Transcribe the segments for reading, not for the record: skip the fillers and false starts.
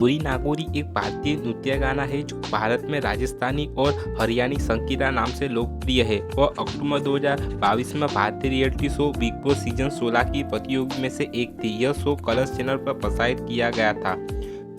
गौरी नागौरी एक भारतीय नृत्य गाना है जो भारत में राजस्थानी और हरियाणी संगीता नाम से लोकप्रिय है। वह अक्टूबर 2022 में भारतीय reality show big boss season 16 की प्रतियोगी में से एक थी। यह शो कलर्स चैनल पर प्रसारित किया गया था।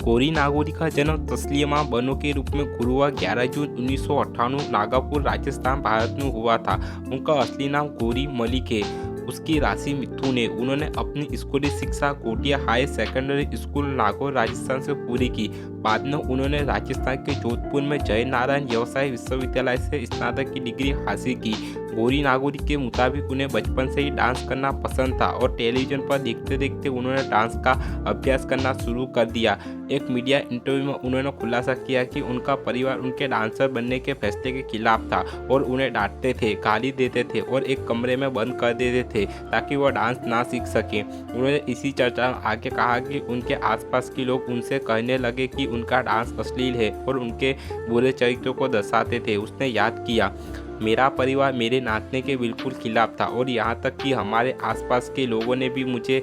गौरी नागौरी का जन्म तस्लीमा बानो के रूप में गुरुवार 11 जून 1998 नागौर राजस्थान भारत में हुआ था। उनका असली नाम गौरी मलिक है। उसकी राशि मिथुन है। उन्होंने अपनी स्कूली शिक्षा Kotia high secondary school Nagaur Rajasthan से पूरी की। बाद में उन्होंने राजस्थान के जोधपुर में जय नारायण व्यवसाय विश्वविद्यालय से स्नातक की डिग्री हासिल की। गौरी नागौरी के मुताबिक उन्हें बचपन से ही डांस करना पसंद था और टेलीविजन पर देखते देखते उन्होंने डांस का अभ्यास करना शुरू कर दिया। एक मीडिया इंटरव्यू में उन्होंने खुलासा किया कि उनका परिवार उनके डांसर बनने के फैसले के खिलाफ था और उन्हें डांटते थे, गाली देते थे और एक कमरे में बंद कर देते थे ताकि वह डांस ना सीख सकें। उन्होंने इसी चर्चा में आगे कहा कि उनके आसपास के लोग उनसे कहने लगे कि उनका डांस अश्लील है और उनके बुरे चरित्रों को दर्शाते थे। उसने याद किया, मेरा परिवार मेरे नाचने के बिल्कुल खिलाफ था और यहाँ तक कि हमारे आसपास के लोगों ने भी मुझे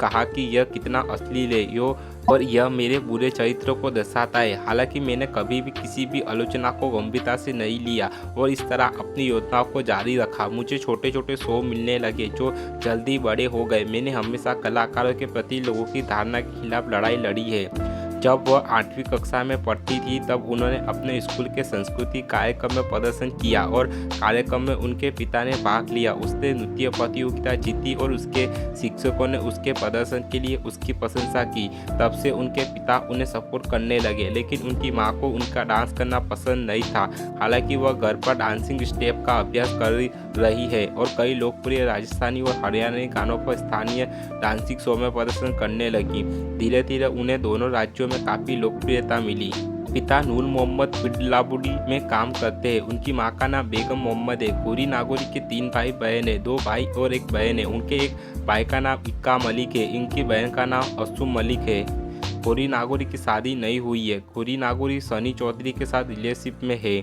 कहा कि यह कितना अश्लील है और यह मेरे बुरे चरित्रों को दर्शाता है। हालांकि मैंने कभी भी किसी भी आलोचना को गंभीरता से नहीं लिया और इस तरह अपनी योजनाओं को जारी रखा। मुझे छोटे छोटे शो मिलने लगे जो जल्दी बड़े हो गए। मैंने हमेशा कलाकारों के प्रति लोगों की धारणा के खिलाफ लड़ाई लड़ी है। जब वह 8वीं कक्षा में पढ़ती थी तब उन्होंने अपने स्कूल के सांस्कृतिक कार्यक्रम में प्रदर्शन किया और कार्यक्रम में उनके पिता ने भाग लिया। उसने नृत्य प्रतियोगिता जीती और उसके शिक्षकों ने उसके प्रदर्शन के लिए उसकी प्रशंसा की। तब से उनके पिता उन्हें सपोर्ट करने लगे, लेकिन उनकी मां को उनका डांस करना पसंद नहीं था। हालांकि वह घर पर डांसिंग स्टेप का अभ्यास कर रही है और कई लोकप्रिय राजस्थानी और हरियाणवी गानों पर स्थानीय डांसिंग शो में प्रदर्शन करने लगी। धीरे धीरे उन्हें दोनों राज्यों में काफ़ी लोकप्रियता मिली। पिता नूर मोहम्मद बिडलाबुडी में काम करते हैं। उनकी मां का नाम बेगम मोहम्मद है। गौरी नागौरी के 3 भाई बहन है, 2 भाई और 1 बहन है। उनके एक भाई का नाम इक्का मलिक है। इनकी बहन का नाम असुम मलिक है। गौरी नागौरी की शादी नहीं हुई है। गौरी नागौरी सनी चौधरी के साथ रिलेशनशिप में है।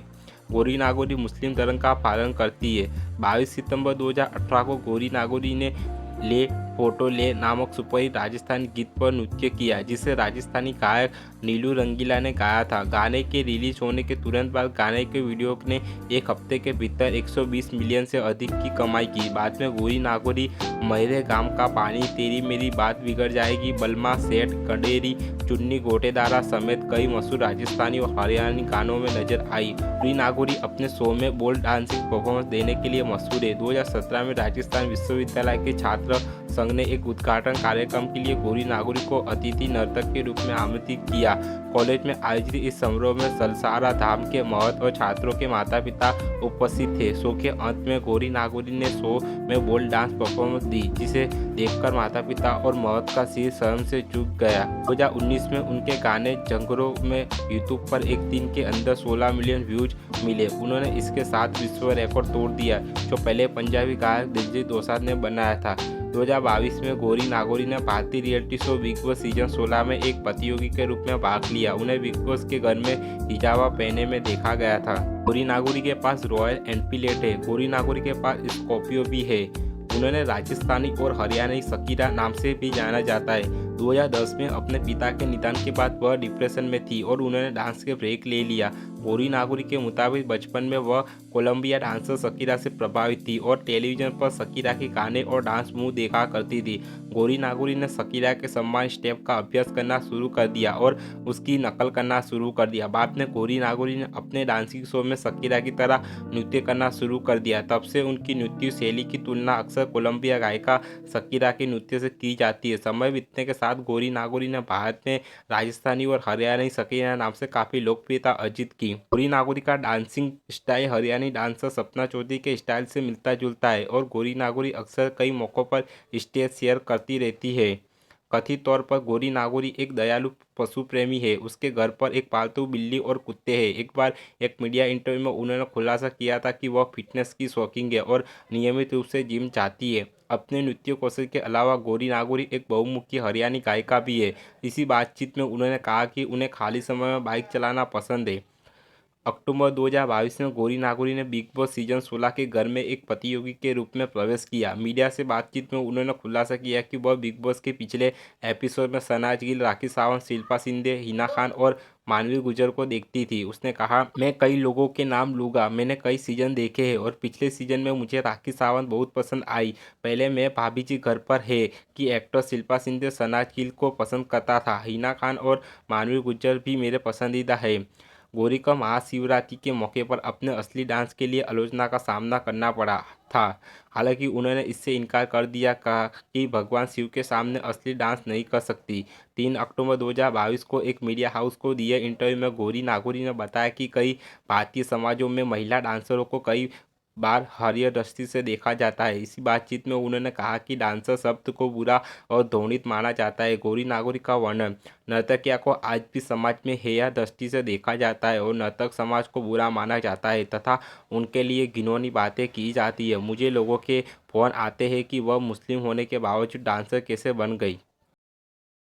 गौरी नागौरी मुस्लिम धर्म का पालन करती है। 22 सितंबर 2018 को गौरी नागौरी ने ले फोटो ले नामक सुपरहिट राजस्थानी गीत पर नृत्य किया, जिसे राजस्थानी गायक नीलू रंगीला ने गाया था। गाने के रिलीज होने के तुरंत बाद गाने के वीडियो ने एक हफ्ते के भीतर 120 मिलियन से अधिक की कमाई की। बाद में गौरी नागौरी मेरे गांव का पानी, तेरी मेरी बात बिगड़ जाएगी, बलमा सेठ, कंडेरी, चुन्नी गोटेदारा समेत कई मशहूर राजस्थानी और हरियाणवी गानों में नजर आई। गौरी नागौरी अपने शो में बोल्ड डांसिंग परफॉर्मेंस देने के लिए मशहूर है। 2017 में राजस्थान विश्वविद्यालय के छात्र संघ ने एक उद्घाटन कार्यक्रम के लिए गौरी नागौरी को अतिथि नर्तक के रूप में आमंत्रित किया। कॉलेज में आयोजित इस समारोह में सलसारा धाम के महंत और छात्रों के माता पिता उपस्थित थे। शो के अंत में गौरी नागौरी ने शो में बोल्ड डांस परफॉर्मेंस दी, जिसे देखकर माता पिता और महंत का सिर शर्म से झुक गया। 2019 में उनके गाने जंगरों में यूट्यूब पर एक दिन के अंदर 16 मिलियन व्यूज मिले। उन्होंने इसके साथ विश्व रिकॉर्ड तोड़ दिया, जो पहले पंजाबी गायक दिलजीत दोसांझ ने बनाया था। 2022 में गौरी नागौरी ने भारतीय reality show big boss season 16 में एक प्रतियोगी के रूप में भाग लिया। उन्हें बिग बॉस के घर में हिजाबा पहने में देखा गया था। गौरी नागौरी के पास रॉयल एनफील्ड है। गौरी नागौरी के पास स्कॉर्पियो भी है। उन्होंने राजस्थानी और हरियाणवी शकीरा नाम से भी जाना जाता है। 2010 में अपने पिता के निधन के बाद वह डिप्रेशन में थी और उन्होंने डांस के ब्रेक ले लिया। गौरी नागौरी के मुताबिक बचपन में वह कोलंबिया डांसर शकीरा से प्रभावित थी और टेलीविजन पर शकीरा के गाने और डांस मूव देखा करती थी। गौरी नागौरी ने शकीरा के सम्मान स्टेप का अभ्यास करना शुरू कर दिया और उसकी नकल करना शुरू कर दिया। बाद में गौरी नागौरी ने अपने डांसिंग शो में शकीरा की तरह नृत्य करना शुरू कर दिया। तब से उनकी नृत्य शैली की तुलना अक्सर कोलंबिया गायिका शकीरा के नृत्य से की जाती है। समय बीतने के साथ गौरी नागौरी ने भारत में राजस्थानी और हरियाणवी शकीरा नाम से काफ़ी लोकप्रियता अर्जित की। गौरी नागौरी का dancing style Haryanvi dancer Sapna Chaudhary के स्टाइल से मिलता जुलता है और गौरी नागौरी अक्सर कई मौक़ों पर स्टेज शेयर करती रहती है। कथित तौर पर गौरी नागौरी एक दयालु पशु प्रेमी है। उसके घर पर एक पालतू बिल्ली और कुत्ते हैं। एक बार एक मीडिया इंटरव्यू में उन्होंने खुलासा किया था कि वह फिटनेस की शौकीन है और नियमित रूप से जिम जाती है। अपने नृत्य कौशल के अलावा गौरी नागौरी एक बहुमुखी हरियाणवी गायिका भी है। इसी बातचीत में उन्होंने कहा कि उन्हें खाली समय में बाइक चलाना पसंद है। अक्टूबर 2022 में गौरी नागौरी ने बिग बॉस सीजन 16 के घर में एक प्रतियोगी के रूप में प्रवेश किया। मीडिया से बातचीत में उन्होंने खुलासा किया कि वह बिग बॉस के पिछले एपिसोड में शहनाज गिल, राखी सावंत, शिल्पा शिंदे, हिना खान और मानवी गुर्जर को देखती थी। उसने कहा, मैं कई लोगों के नाम लूँगा। मैंने कई सीजन देखे हैं और पिछले सीजन में मुझे राखी सावंत बहुत पसंद आई। पहले मैं भाभी जी घर पर है कि एक्टर शिल्पा शिंदे शहनाज गिल को पसंद करता था। हिना खान और मानवी गुर्जर भी मेरे पसंदीदा है। गौरी को महाशिवरात्रि के मौके पर अपने असली डांस के लिए आलोचना का सामना करना पड़ा था। हालांकि उन्होंने इससे इनकार कर दिया, कहा कि भगवान शिव के सामने असली डांस नहीं कर सकती। 3 अक्टूबर 2022 को एक मीडिया हाउस को दिए इंटरव्यू में गौरी नागौरी ने बताया कि कई भारतीय समाजों में महिला डांसरों को कई बार हरीय दृष्टि से देखा जाता है। इसी बातचीत में उन्होंने कहा कि डांसर शब्द को बुरा और घृणित माना जाता है। गौरी नागौरी का वर्णन, नर्तकिया को आज भी समाज में हेय दृष्टि से देखा जाता है और नर्तक समाज को बुरा माना जाता है तथा उनके लिए घिनौनी बातें की जाती है। मुझे लोगों के फोन आते हैं कि वह मुस्लिम होने के बावजूद डांसर कैसे बन गई।